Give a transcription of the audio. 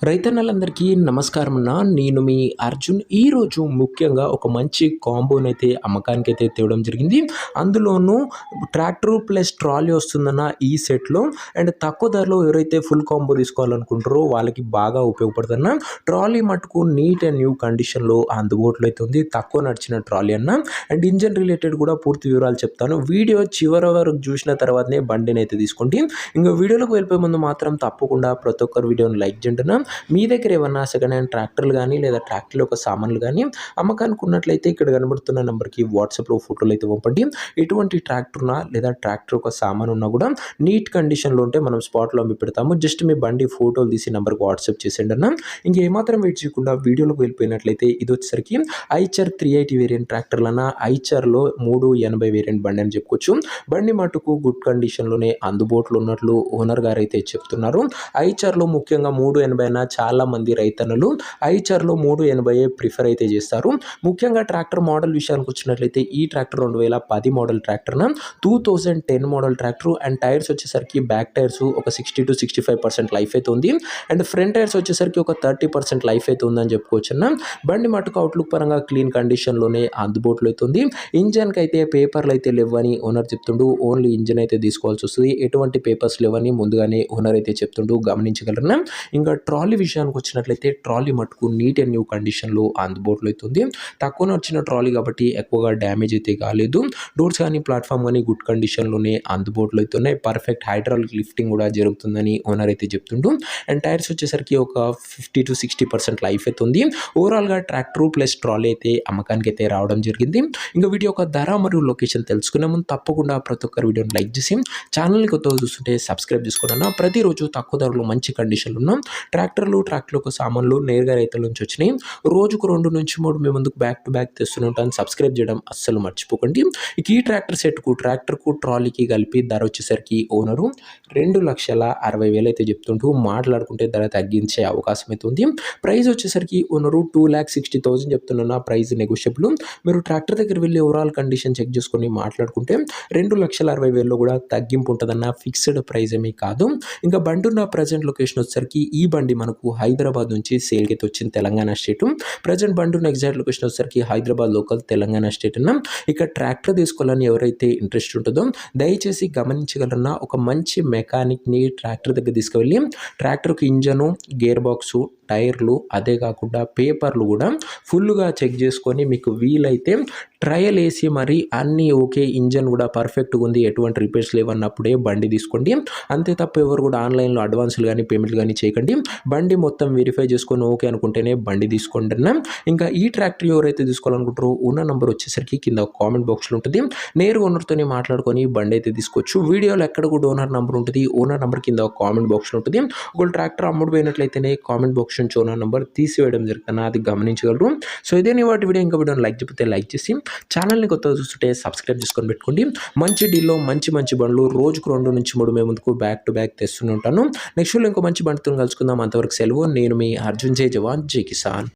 రైతన్నలందరికీ నమస్కారం అన్న. నేను మీ అర్జున్. ఈరోజు ముఖ్యంగా ఒక మంచి కాంబోనైతే అమ్మకానికైతే తేవడం జరిగింది. అందులోనూ ట్రాక్టర్ ప్లస్ ట్రాలీ వస్తుందన్న ఈ సెట్‌లో. అండ్ తక్కువ ధరలో ఎవరైతే ఫుల్ కాంబో తీసుకోవాలనుకుంటారో వాళ్ళకి బాగా ఉపయోగపడుతుందన్న. ట్రాలీ మటుకు నీట్ అండ్ న్యూ కండిషన్‌లో అందుబాటులో అయితే ఉంది. తక్కువ నడిచిన ట్రాలీ అన్న. అండ్ ఇంజిన్ రిలేటెడ్ కూడా పూర్తి వివరాలు చెప్తాను. వీడియో చివరి వరకు చూసిన తర్వాతనే బండినైతే తీసుకోండి. ఇంక వీడియోలోకి వెళ్ళిపోయే ముందు మాత్రం తప్పకుండా ప్రతి ఒక్కరు వీడియోని లైక్ చేయండి అన్న. మీ దగ్గర ఏమన్నా సెకండ్ హ్యాండ్ ట్రాక్టర్లు కానీ లేదా ట్రాక్టర్ల యొక్క సామాన్లు కానీ అమ్మకానికి ఉన్నట్లయితే ఇక్కడ కనబడుతున్న నెంబర్కి వాట్సాప్లో ఫోటోలు అయితే పంపండి. ఎటువంటి ట్రాక్టర్ ఉన్నా లేదా ట్రాక్టర్ యొక్క సామాన్ ఉన్నా కూడా నీట్ కండిషన్లో ఉంటే మనం స్పాట్లో అమ్మి పెడతాము. జస్ట్ మీ బండి ఫోటోలు తీసి నెంబర్కి వాట్సాప్ చేసేయండి అన్న. ఇంకేమాత్రం వెయిట్ చేయకుండా వీడియోలోకి వెళ్ళిపోయినట్లయితే ఇది వచ్చేసరికి ఐచర్ 380 వేరియంట్ ట్రాక్టర్లన్న. ఐచర్లో 380 వేరియంట్ బండి అని చెప్పుకోవచ్చు. బండి మటుకు గుడ్ కండిషన్లోనే అందుబాటులో ఉన్నట్లు ఓనర్ గారు అయితే చెప్తున్నారు. ఐచర్లో ముఖ్యంగా 380 అన్న చాలా మంది రైతన్నలు ఐచర్లో 380 ప్రిఫర్ అయితే చేస్తారు. ముఖ్యంగా ట్రాక్టర్ మోడల్ విషయానికి వచ్చినట్లయితే ఈ tractor 2010 model tractor 2010 model tractor. And tyres వచ్చేసరికి బ్యాక్ టైర్స్ ఒక 60 to 65% లైఫ్ అయితే ఉంది. అండ్ ఫ్రంట్ టైర్స్ వచ్చేసరికి ఒక 30% లైఫ్ అయితే ఉందని చెప్పుకోవచ్చు అన్న. బండి మటుకు అవుట్లుక్ పరంగా క్లీన్ కండిషన్లోనే అందుబాటులో అవుతుంది. ఇంజన్కి అయితే పేపర్లు అయితే లేవని ఓనర్ చెప్తుండు. ఓన్లీ ఇంజన్ అయితే తీసుకోవాల్సి వస్తుంది. ఎటువంటి పేపర్స్ లేవని ముందుగానే ఓనర్ అయితే చెప్తుండు, గమనించగలరు. ఇంకా ట్రాలీ విషయానికి వచ్చినట్లయితే ట్రాలీ మటుకు నీట్ అండ్ న్యూ కండిషన్లో అందుబాటులో అవుతుంది. తక్కువ వచ్చిన ట్రాలీ కాబట్టి ఎక్కువగా డ్యామేజ్ అయితే కాలేదు. డోర్స్ కానీ ప్లాట్ఫామ్ కానీ గుడ్ కండిషన్లోనే అందుబాటులో అవుతున్నాయి. పర్ఫెక్ట్ హైడ్రాలిక్ లిఫ్టింగ్ కూడా జరుగుతుందని ఓనర్ అయితే చెప్తుండు. అండ్ టైర్స్ వచ్చేసరికి ఒక 50 to 60% లైఫ్ అయితే ఉంది. ఓవరాల్గా ట్రాక్టర్ ప్లస్ ట్రాలీ అయితే అమ్మకానికి అయితే రావడం జరిగింది. ఇంకా వీడియో యొక్క ధర మరియు లొకేషన్ తెలుసుకునే ముందు తప్పకుండా ప్రతి ఒక్కరు వీడియోని లైక్ చేసి ఛానల్ని కొత్తగా చూస్తుంటే సబ్స్క్రైబ్ చేసుకోండి. ప్రతిరోజు తక్కువ ధరలో మంచి కండిషన్లో ఉన్నాం ట్రాక్టర్ల యొక్క సామాన్లు నేరుగా రైతుల నుంచి వచ్చినాయి. రోజుకు 2 నుంచి 3 మీ ముందుకు బ్యాక్ టు బ్యాక్ తెస్తూనే ఉంటాను. సబ్స్క్రైబ్ చేయడం అస్సలు మర్చిపోకండి. ఇక ఈ ట్రాక్టర్ సెట్కు ట్రాక్టర్కు ట్రాలీకి కలిపి ధర వచ్చేసరికి ఓనరు 2,60,000 అయితే చెప్తుంటూ మాట్లాడుకుంటే ధర తగ్గించే అవకాశం అయితే ఉంది. ప్రైస్ వచ్చేసరికి ఓనరు 2,60,000 చెప్తున్నా. Price negotiable. మీరు ట్రాక్టర్ దగ్గర వెళ్ళి ఓవరాల్ కండిషన్ చెక్ చేసుకొని మాట్లాడుకుంటే 2,60,000 కూడా తగ్గింపు ఉంటుందన్న. ఫిక్స్డ్ ప్రైస్ ఏమీ కాదు. ఇంకా బండి ఉన్న ప్రజెంట్ లొకేషన్ వచ్చేసరికి ఈ బండి మనకు హైదరాబాద్ నుంచి సేల్కి అయితే వచ్చింది, తెలంగాణ స్టేట్. ప్రజెంట్ బండి ఉన్న ఎగ్జాక్ట్ లొకేషన్ వచ్చేసరికి హైదరాబాద్ లోకల్, తెలంగాణ స్టేట్ అన్న. ఇక ట్రాక్టర్ తీసుకోవాలని ఎవరైతే ఇంట్రెస్ట్ ఉంటుందో దయచేసి గమనించగలరన్నా. ఒక మంచి మెకానిక్ని ట్రాక్టర్ దగ్గర తీసుకువెళ్ళి ట్రాక్టర్కి ఇంజను, గేర్ బాక్సు, టైర్లు, అదే కాకుండా పేపర్లు కూడా ఫుల్గా చెక్ చేసుకొని మీకు వీలైతే ట్రయల్ వేసి మరి అన్నీ ఓకే, ఇంజన్ కూడా పర్ఫెక్ట్గా ఉంది, ఎటువంటి రిపేర్స్ లేవన్నప్పుడే బండి తీసుకోండి. అంతే తప్ప ఎవరు కూడా ఆన్లైన్లో అడ్వాన్స్లు కానీ పేమెంట్లు కానీ చేయకండి. బండి మొత్తం వెరిఫై చేసుకొని ఓకే అనుకుంటేనే బండి తీసుకోండి అన్న. ఇంకా ఈ ట్రాక్టర్ ఎవరైతే తీసుకోవాలనుకుంటారో ఉన్న నెంబర్ వచ్చేసరికి కింద కామెంట్ బాక్స్లో ఉంటుంది. నేరుగా ఓనర్తోనే మాట్లాడుకొని బండి అయితే తీసుకోవచ్చు. వీడియోలో ఎక్కడ కూడా ఓనర్ నెంబర్ ఉంటుంది. ఓనర్ నెంబర్ కింద కామెంట్ బాక్స్లో ఉంటుంది. ఒకవేళ ట్రాక్టర్ అమ్ముడు పోయినట్లయితేనే కామెంట్ బాక్స్ నుంచి ఓనర్ నెంబర్ తీసివేయడం జరుగుతుంది, అది గమనించగలరు. సో ఇదే వాటి వీడియో. ఇంకా వీడియోని లైక్ చెప్తే లైక్ చేసి ఛానల్ని కొత్తగా చూస్తుంటే సబ్స్క్రైబ్ చేసుకొని పెట్టుకోండి. మంచి డీల్లో మంచి బండ్లు రోజుకు 2 నుంచి 3 మేము ముందుకు బ్యాక్ టు బ్యాక్ తెస్తూనే ఉంటాను. నెక్స్ట్ ఇంకో మంచి బండితో కలుసుకుందాం. అంతవరకు సెలవు. నేను మీ అర్జున్. జై జవాన్, జై కిసాన్.